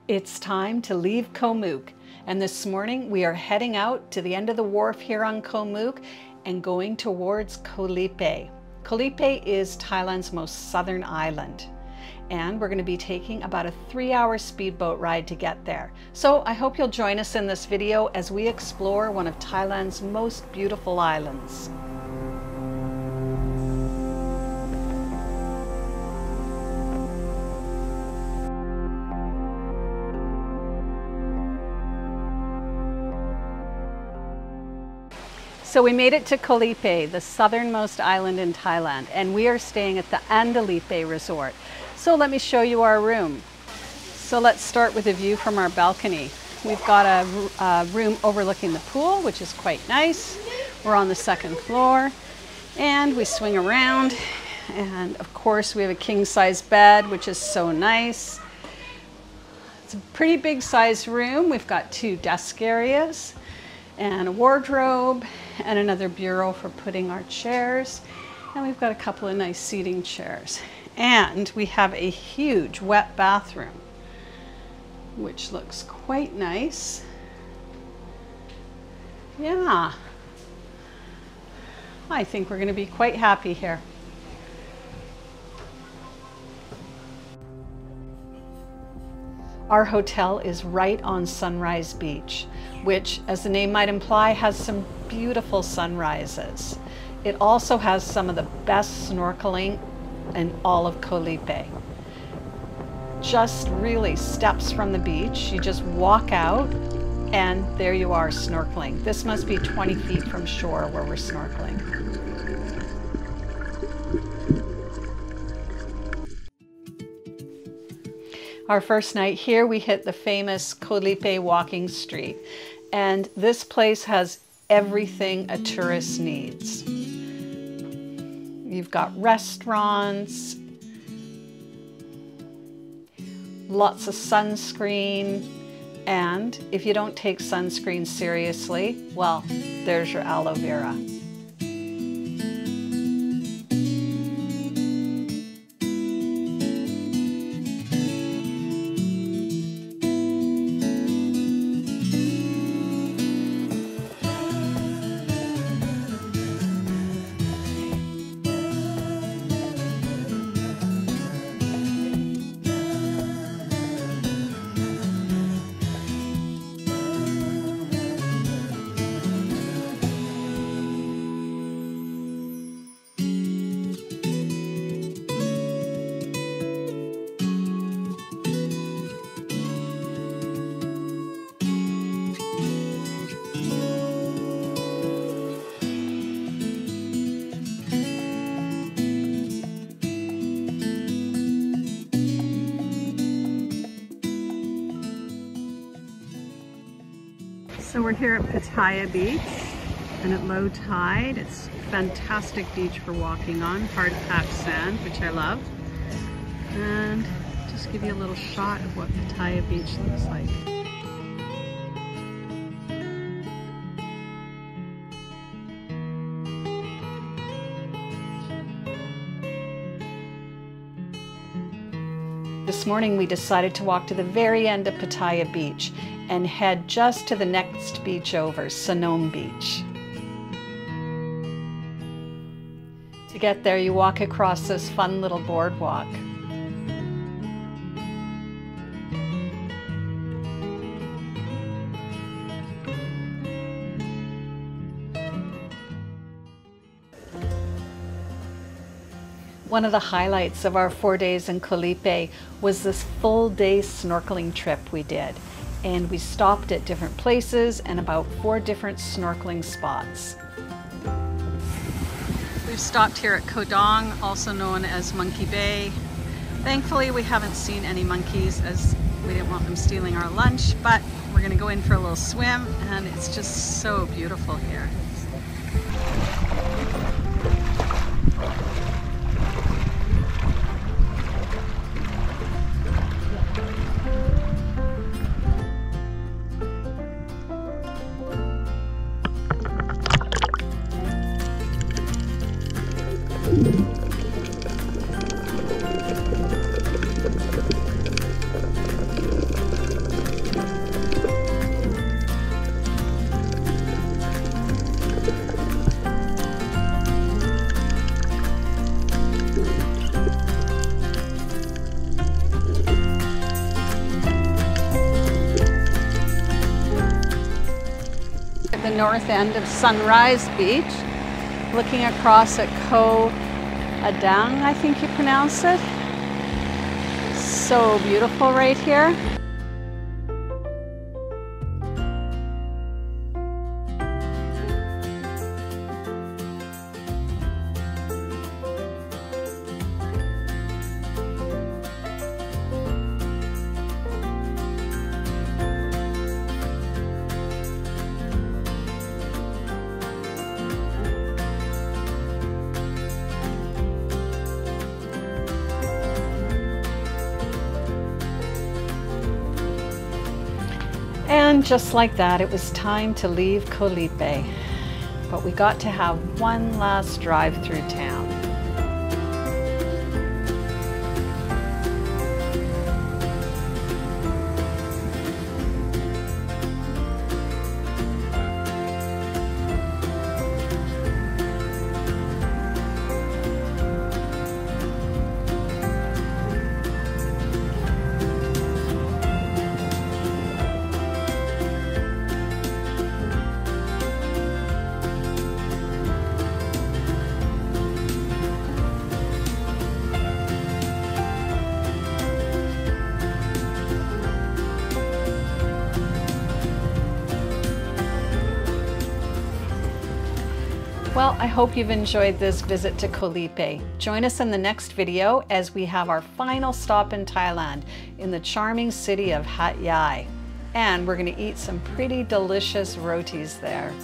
It's time to leave Koh Mook, and this morning we are heading out to the end of the wharf here on Koh Mook and going towards Koh Lipe. Koh Lipe is Thailand's most southern island, and we're going to be taking about a 3-hour speedboat ride to get there. So I hope you'll join us in this video as we explore one of Thailand's most beautiful islands. So we made it to Koh Lipe, the southernmost island in Thailand, and we are staying at the Andalipe Resort. So let me show you our room. So let's start with a view from our balcony. We've got a room overlooking the pool, which is quite nice. We're on the second floor, and we swing around. And of course, we have a king-size bed, which is so nice. It's a pretty big size room. We've got 2 desk areas and a wardrobe and another bureau for putting our chairs. And we've got a couple of nice seating chairs. And we have a huge wet bathroom, which looks quite nice. Yeah, I think we're going to be quite happy here. Our hotel is right on Sunrise Beach, which, as the name might imply, has some beautiful sunrises. It also has some of the best snorkeling in all of Koh Lipe. Just really steps from the beach. You just walk out and there you are snorkeling. This must be 20 feet from shore where we're snorkeling. Our first night here, we hit the famous Koh Lipe walking street. And this place has everything a tourist needs. You've got restaurants, lots of sunscreen, and if you don't take sunscreen seriously, well, there's your aloe vera. So we're here at Pattaya Beach, and at low tide, it's a fantastic beach for walking on, hard-packed sand, which I love. And just give you a little shot of what Pattaya Beach looks like. This morning we decided to walk to the very end of Pattaya Beach and head just to the next beach over, Sanom Beach. To get there, you walk across this fun little boardwalk. One of the highlights of our 4 days in Koh Lipe was this full-day snorkeling trip we did. And we stopped at different places and about 4 different snorkeling spots. We've stopped here at Koh Dong, also known as Monkey Bay. Thankfully, we haven't seen any monkeys as we didn't want them stealing our lunch, but we're gonna go in for a little swim, and it's just so beautiful here. north end of Sunrise Beach, looking across at Koh Adang, I think you pronounce it. So beautiful right here. And just like that, it was time to leave Koh Lipe. But we got to have one last drive through town. Well, I hope you've enjoyed this visit to Koh Lipe. Join us in the next video as we have our final stop in Thailand in the charming city of Hat Yai. And we're going to eat some pretty delicious rotis there.